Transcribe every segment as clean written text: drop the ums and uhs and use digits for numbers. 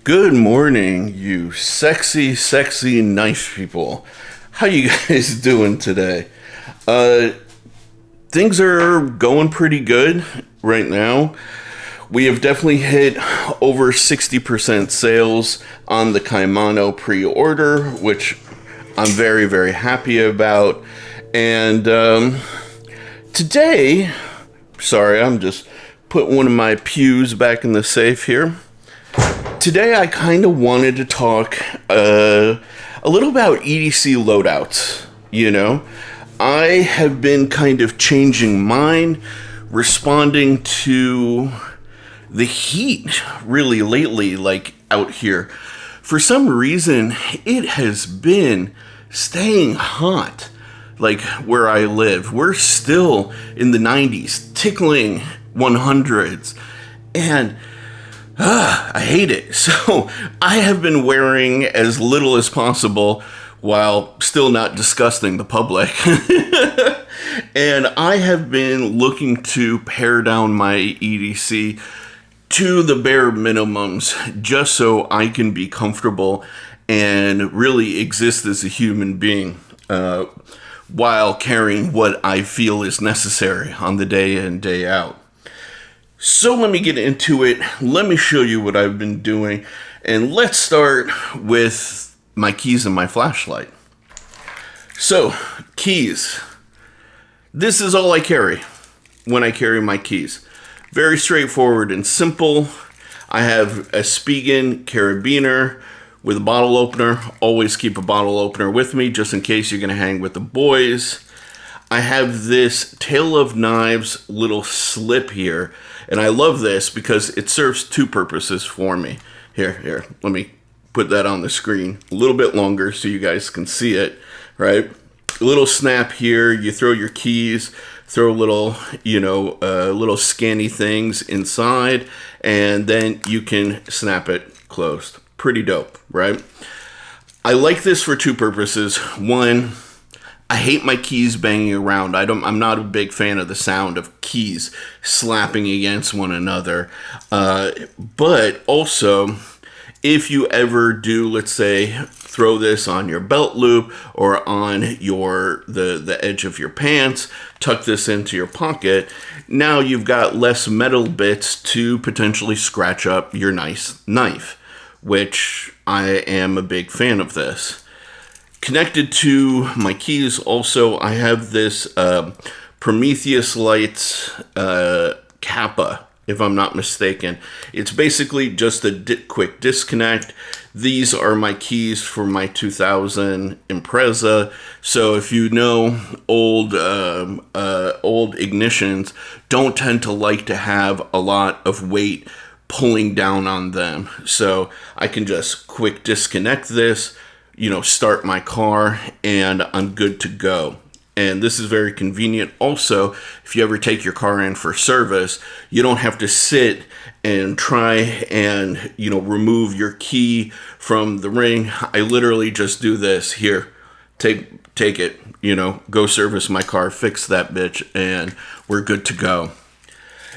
Good morning, you sexy, sexy, nice people. How you guys doing today? Things are going pretty good right now. We have definitely hit over 60% sales on the Kaimano pre-order, which I'm very, very happy about. And today, sorry, I'm just putting one of my pews back in the safe here. Today I kind of wanted to talk a little about EDC loadouts, I have been kind of changing mine, responding to the heat really lately, like out here. For some reason, it has been staying hot, like where I live. We're still in the 90s, tickling 100s, and I hate it. So I have been wearing as little as possible while still not disgusting the public. And I have been looking to pare down my EDC to the bare minimums just so I can be comfortable and really exist as a human being while carrying what I feel is necessary on the day in, day out. So let me get into it. Let me show you what I've been doing. And let's start with my keys and my flashlight. So, keys. This is all I carry when I carry my keys. Very straightforward and simple. I have a Spigen carabiner with a bottle opener. Always keep a bottle opener with me just in case you're going to hang with the boys. I have this Tale of Knives little slip here. And I love this because it serves two purposes for me. Here, let me put that on the screen a little bit longer so you guys can see it, right? A little snap here, you throw your keys, throw little, little scanny things inside, and then you can snap it closed. Pretty dope, right? I like this for two purposes. One, I hate my keys banging around. I'm not a big fan of the sound of keys slapping against one another. But also, if you ever do, let's say, throw this on your belt loop or on the edge of your pants, tuck this into your pocket, now you've got less metal bits to potentially scratch up your nice knife, which I am a big fan of this. Connected to my keys also, I have this Prometheus Lights Kappa, if I'm not mistaken. It's basically just a quick disconnect. These are my keys for my 2000 Impreza. So if you know, old ignitions don't tend to like to have a lot of weight pulling down on them. So I can just quick disconnect this, start my car, and I'm good to go. And this is very convenient. Also, if you ever take your car in for service, you don't have to sit and try and, remove your key from the ring. I literally just do this. Here, take it, go service my car, fix that bitch, and we're good to go.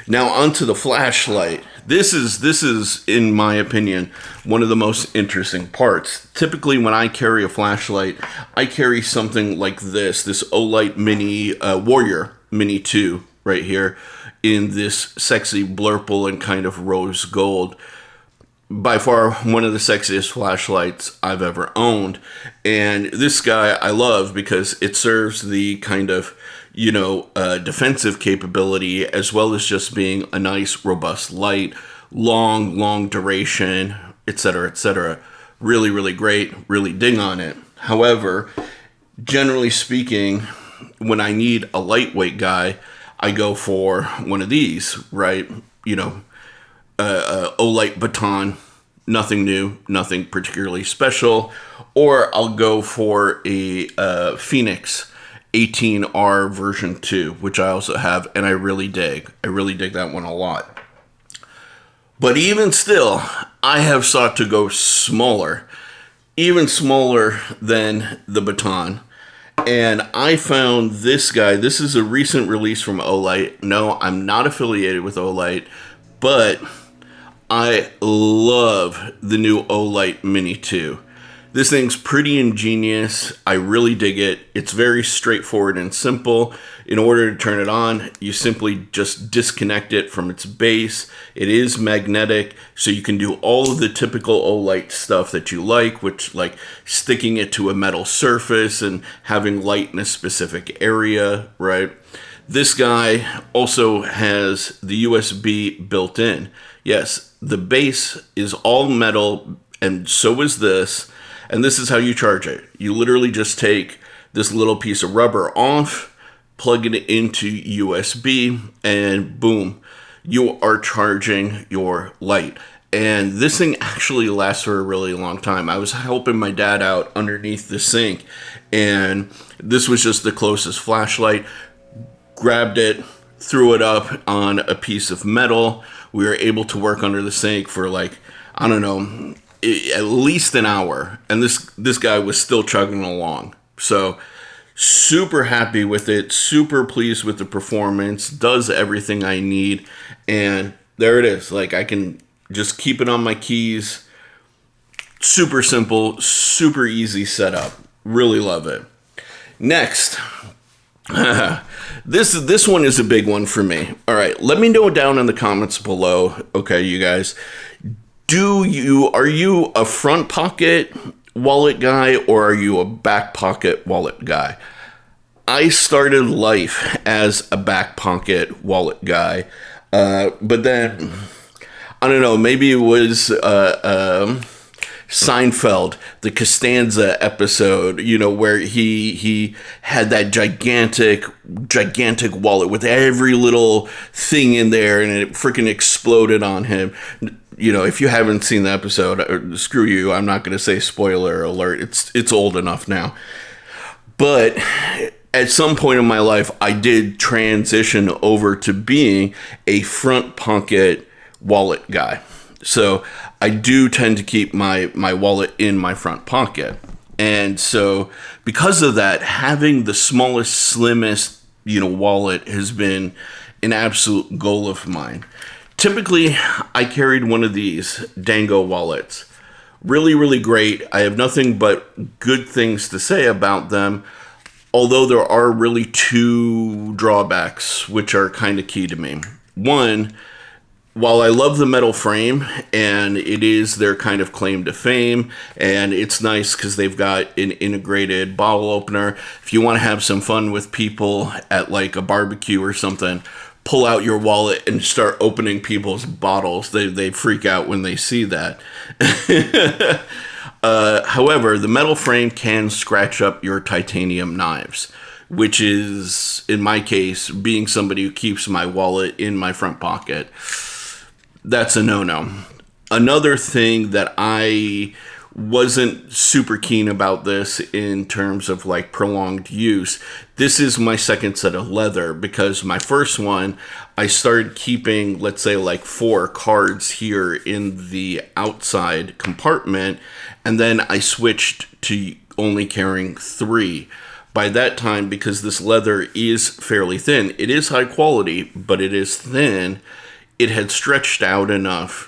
Now onto the flashlight. This is, in my opinion, one of the most interesting parts. Typically, when I carry a flashlight, I carry something like this Olight Mini Warrior Mini 2 right here in this sexy blurple and kind of rose gold. By far, one of the sexiest flashlights I've ever owned. And this guy I love because it serves the kind of defensive capability as well as just being a nice, robust light, long duration, etc., etc. Really, really great. Really ding on it. However, generally speaking, when I need a lightweight guy, I go for one of these, right? Olight baton, nothing new, nothing particularly special. Or I'll go for a Phoenix 18R version 2, which I also have, and I really dig. I really dig that one a lot. But even still, I have sought to go smaller, even smaller than the baton. And I found this guy. This is a recent release from Olight. No, I'm not affiliated with Olight, but I love the new Olight Mini 2. This thing's pretty ingenious. I really dig it. It's very straightforward and simple. In order to turn it on, you simply just disconnect it from its base. It is magnetic, so you can do all of the typical Olight stuff that you like, which like sticking it to a metal surface and having light in a specific area, right? This guy also has the USB built in. Yes, the base is all metal, and so is this. And this is how you charge it. You literally just take this little piece of rubber off, plug it into USB, and boom, you are charging your light. And this thing actually lasts for a really long time. I was helping my dad out underneath the sink, and this was just the closest flashlight. Grabbed it, threw it up on a piece of metal. We were able to work under the sink for like, I don't know, at least an hour, and this guy was still chugging along. So super happy with it, super pleased with the performance, does everything I need, and there it is. Like, I can just keep it on my keys. Super simple, super easy setup. Really love it. Next, this one is a big one for me. All right, let me know down in the comments below. Okay, you guys. Are you a front pocket wallet guy or are you a back pocket wallet guy? I started life as a back pocket wallet guy, but then, I don't know, maybe it was Seinfeld, the Costanza episode, you know, where he had that gigantic wallet with every little thing in there and it freaking exploded on him. You know, if you haven't seen the episode, screw you. I'm not going to say spoiler alert. It's old enough now. But at some point in my life, I did transition over to being a front pocket wallet guy. So I do tend to keep my wallet in my front pocket. And so because of that, having the smallest, slimmest, wallet has been an absolute goal of mine. Typically, I carried one of these Dango wallets. Really, really great. I have nothing but good things to say about them, although there are really two drawbacks, which are kind of key to me. One, while I love the metal frame, and it is their kind of claim to fame, and it's nice because they've got an integrated bottle opener. If you want to have some fun with people at like a barbecue or something, pull out your wallet and start opening people's bottles. They freak out when they see that. However, the metal frame can scratch up your titanium knives, which is, in my case, being somebody who keeps my wallet in my front pocket, that's a no-no. Another thing that I wasn't super keen about this in terms of like prolonged use. This is my second set of leather because my first one, I started keeping, let's say, like 4 cards here in the outside compartment, and then I switched to only carrying 3. By that time, because this leather is fairly thin, it is high quality, but it is thin, it had stretched out enough,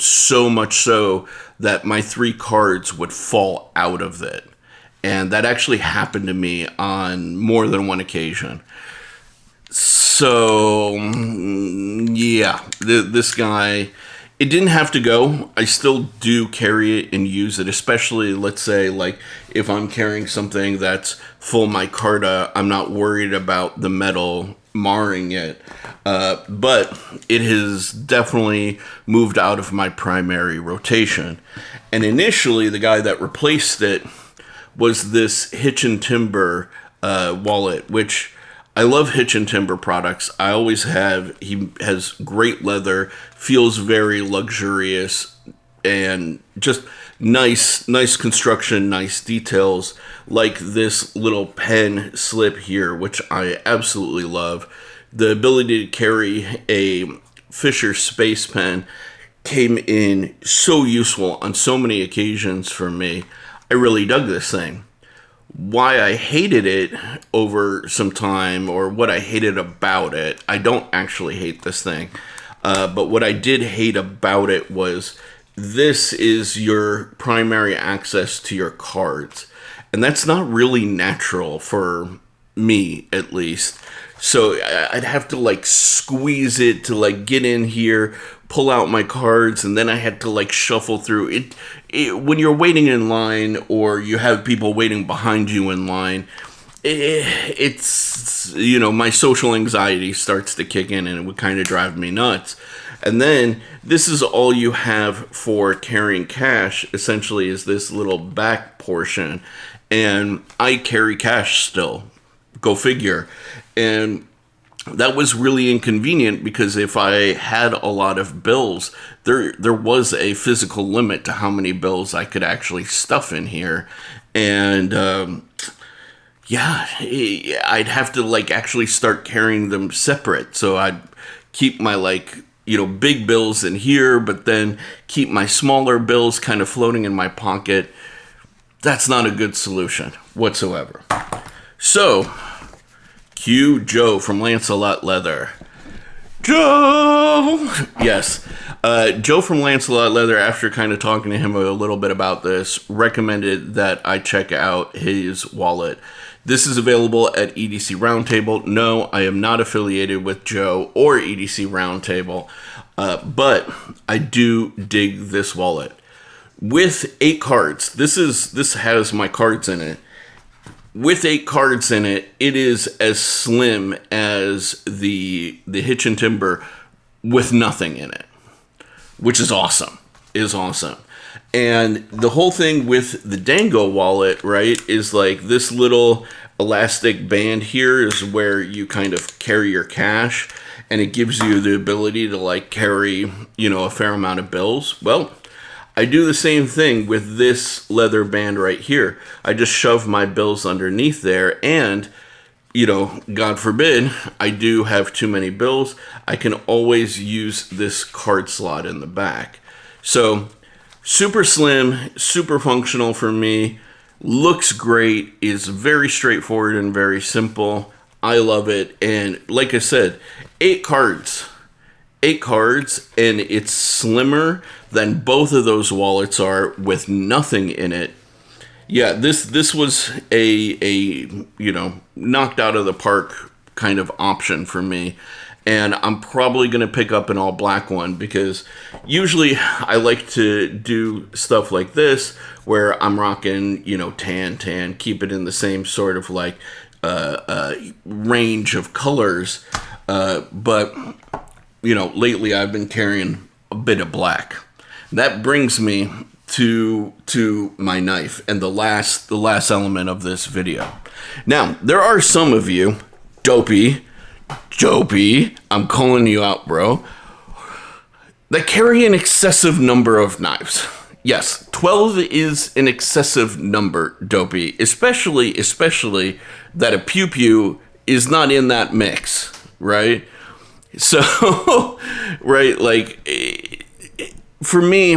so much so that my 3 cards would fall out of it. And that actually happened to me on more than one occasion. So, yeah, this guy, it didn't have to go. I still do carry it and use it, especially, let's say, like, if I'm carrying something that's full micarta, I'm not worried about the metal marring it. But it has definitely moved out of my primary rotation. And initially, the guy that replaced it was this Hitch and Timber wallet, which I love Hitch and Timber products. I always have. He has great leather, feels very luxurious, and just nice construction, nice details, like this little pen slip here, which I absolutely love. The ability to carry a Fisher Space Pen came in so useful on so many occasions for me. I really dug this thing. Why I hated it over some time, or what I hated about it, I don't actually hate this thing. But what I did hate about it was this is your primary access to your cards. And that's not really natural for me, at least. So I'd have to like squeeze it to like get in here, pull out my cards, and then I had to like shuffle through it. When you're waiting in line or you have people waiting behind you in line, it's, you know, my social anxiety starts to kick in and it would kind of drive me nuts. And then this is all you have for carrying cash, essentially, is this little back portion. And I carry cash still. Go figure. And that was really inconvenient because if I had a lot of bills, there was a physical limit to how many bills I could actually stuff in here. And yeah, I'd have to like actually start carrying them separate. So I'd keep my like, you know, big bills in here, but then keep my smaller bills kind of floating in my pocket. That's not a good solution whatsoever. So, cue Joe from Lancelot Leather. Joe! Yes. Joe from Lancelot Leather, after kind of talking to him a little bit about this, recommended that I check out his wallet. This is available at EDC Roundtable. No, I am not affiliated with Joe or EDC Roundtable, but I do dig this wallet. With 8 cards, this has my cards in it. With 8 cards in it, it is as slim as the Hitch and Timber with nothing in it, which is awesome. And the whole thing with the Dango wallet, right, is like this little elastic band here is where you kind of carry your cash, and it gives you the ability to like carry, you know, a fair amount of bills. Well, I do the same thing with this leather band right here. I just shove my bills underneath there, and, you know, God forbid, I do have too many bills, I can always use this card slot in the back. So, super slim, super functional for me, looks great, is very straightforward and very simple. I love it, and like I said, 8 cards. 8 cards, and it's slimmer than both of those wallets are with nothing in it. Yeah, this was a you know, knocked out of the park kind of option for me. And I'm probably going to pick up an all black one because usually I like to do stuff like this where I'm rocking, you know, tan, keep it in the same sort of like range of colors. But, you know, lately I've been carrying a bit of black. That brings me to my knife and the last element of this video. Now, there are some of you, Dopey, I'm calling you out, bro, that carry an excessive number of knives. Yes, 12 is an excessive number, Dopey, especially that a pew is not in that mix, right? So, right, like, for me,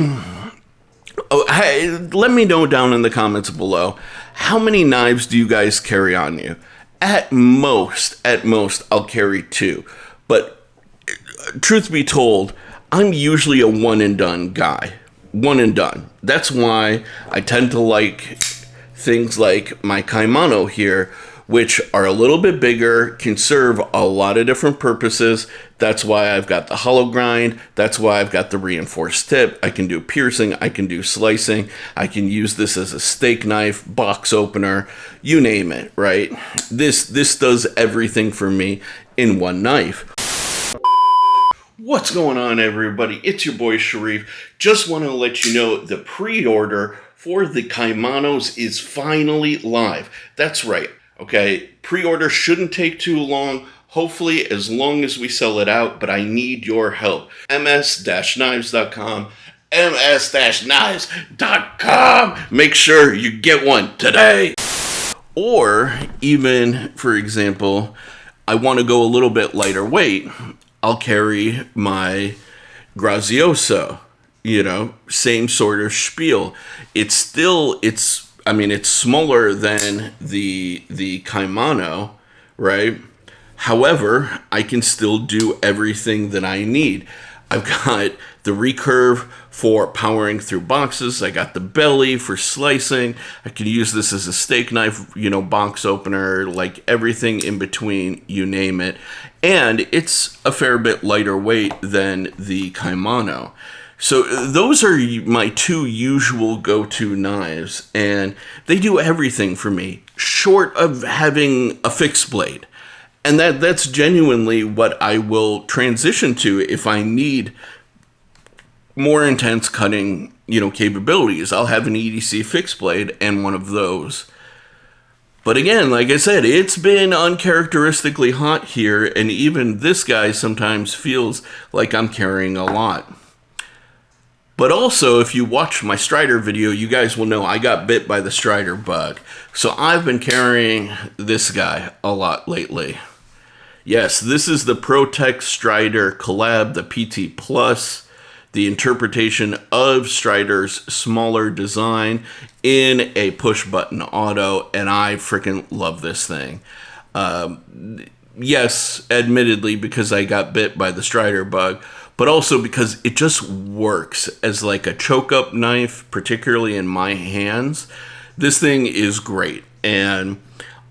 let me know down in the comments below, how many knives do you guys carry on you? At most, I'll carry 2. But truth be told, I'm usually a one and done guy. One and done. That's why I tend to like things like my Kaimano here, which are a little bit bigger, can serve a lot of different purposes. That's why I've got the hollow grind. That's why I've got the reinforced tip. I can do piercing. I can do slicing. I can use this as a steak knife, box opener, you name it, right? This does everything for me in one knife. What's going on, everybody? It's your boy Sharif. Just want to let you know the pre-order for the Kaimanos is finally live. That's right. Okay, pre-order shouldn't take too long, hopefully as long as we sell it out, but I need your help. ms-knives.com, ms-knives.com. Make sure you get one today. Or even, for example, I want to go a little bit lighter weight. I'll carry my Grazioso, you know, same sort of spiel. It's smaller than the Kaimano, right? However, I can still do everything that I need. I've got the recurve for powering through boxes. I got the belly for slicing. I could use this as a steak knife, box opener, like everything in between, you name it. And it's a fair bit lighter weight than the Kaimano. So those are my two usual go-to knives, and they do everything for me, short of having a fixed blade. And that's genuinely what I will transition to if I need more intense cutting, capabilities. I'll have an EDC fixed blade and one of those. But again, like I said, it's been uncharacteristically hot here, and even this guy sometimes feels like I'm carrying a lot. But also, if you watch my Strider video, you guys will know I got bit by the Strider bug. So I've been carrying this guy a lot lately. Yes, this is the ProTech Strider collab, the PT Plus, the interpretation of Strider's smaller design in a push-button auto, and I freaking love this thing. Yes, admittedly, because I got bit by the Strider bug, but also because it just works as like a choke-up knife, particularly in my hands. This thing is great, and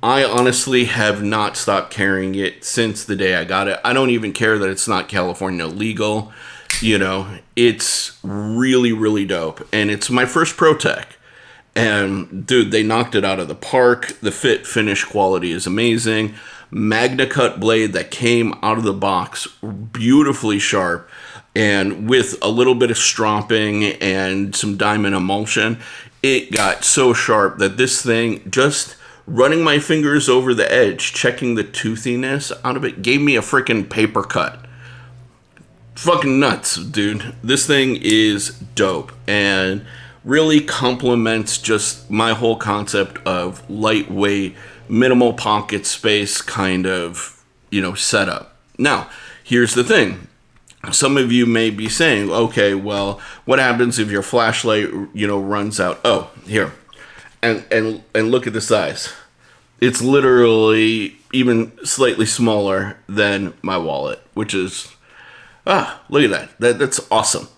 I honestly have not stopped carrying it since the day I got it. I don't even care that it's not California legal. It's really, really dope. And it's my first ProTech. And, dude, they knocked it out of the park. The fit, finish, quality is amazing. Magna Cut blade that came out of the box, beautifully sharp. And with a little bit of stropping and some diamond emulsion, it got so sharp that this thing, just running my fingers over the edge, checking the toothiness out of it, gave me a freaking paper cut. Fucking nuts, dude. This thing is dope and really complements just my whole concept of lightweight, minimal pocket space kind of, setup. Now, here's the thing. Some of you may be saying, okay, well, what happens if your flashlight, runs out? Oh, here. And look at the size. It's literally even slightly smaller than my wallet, which is, look at that. That's awesome.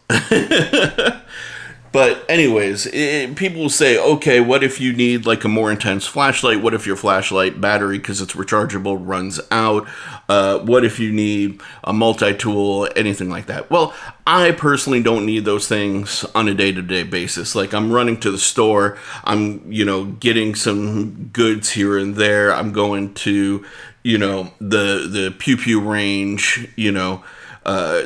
But anyways, people will say, okay, what if you need like a more intense flashlight? What if your flashlight battery, because it's rechargeable, runs out? What if you need a multi-tool, anything like that? Well, I personally don't need those things on a day-to-day basis. Like, I'm running to the store, I'm, getting some goods here and there. I'm going to, the Pew Pew range,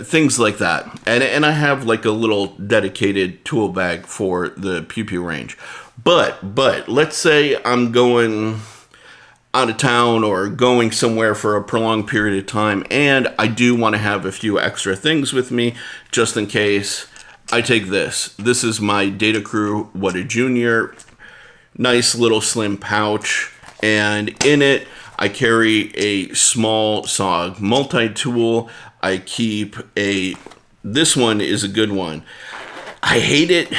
things like that. And I have like a little dedicated tool bag for the Pew Pew range. But let's say I'm going out of town or going somewhere for a prolonged period of time, and I do want to have a few extra things with me just in case. I take this. This is my Data Crew What a Junior. Nice little slim pouch, and in it I carry a small SOG multi-tool. I keep this one is a good one. I hate it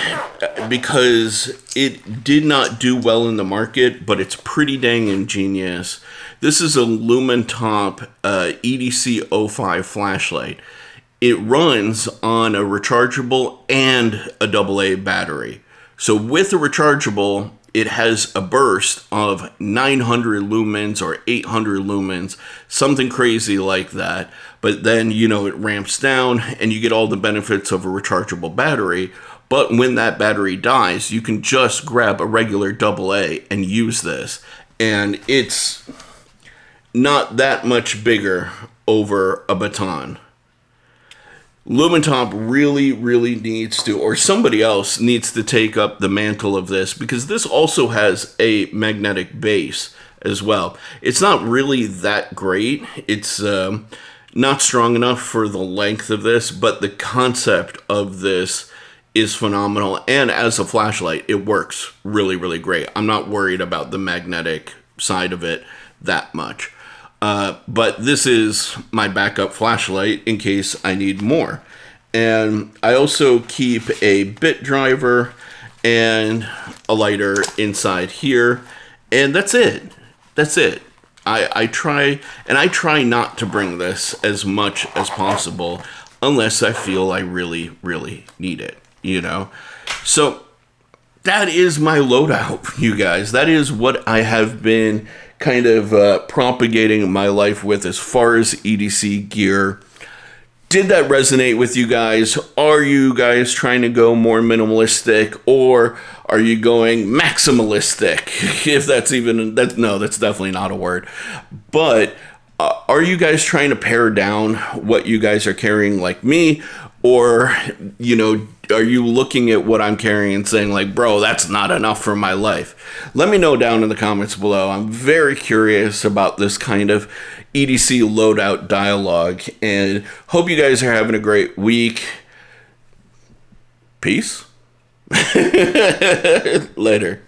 because it did not do well in the market, but it's pretty dang ingenious. This is a Lumentop EDC 05 flashlight. It runs on a rechargeable and a AA battery. So with a rechargeable, it has a burst of 900 lumens or 800 lumens, something crazy like that. But then, it ramps down and you get all the benefits of a rechargeable battery. But when that battery dies, you can just grab a regular AA and use this. And it's not that much bigger over a baton. Lumentop really, really needs to, or somebody else needs to take up the mantle of this, because this also has a magnetic base as well. It's not really that great. It's not strong enough for the length of this, but the concept of this is phenomenal. And as a flashlight, it works really, really great. I'm not worried about the magnetic side of it that much. But this is my backup flashlight in case I need more. And I also keep a bit driver and a lighter inside here. And that's it. That's it. I try not to bring this as much as possible. unless I feel I really, really need it, you know? So that is my loadout, you guys. That is what I have been kind of propagating my life with as far as EDC gear. Did that resonate with you guys? Are you guys trying to go more minimalistic, or are you going maximalistic? If that's even, no, that's definitely not a word. But are you guys trying to pare down what you guys are carrying like me? Or, you know, are you looking at what I'm carrying and saying like, bro, that's not enough for my life? Let me know down in the comments below. I'm very curious about this kind of EDC loadout dialogue, and hope you guys are having a great week. Peace. Later.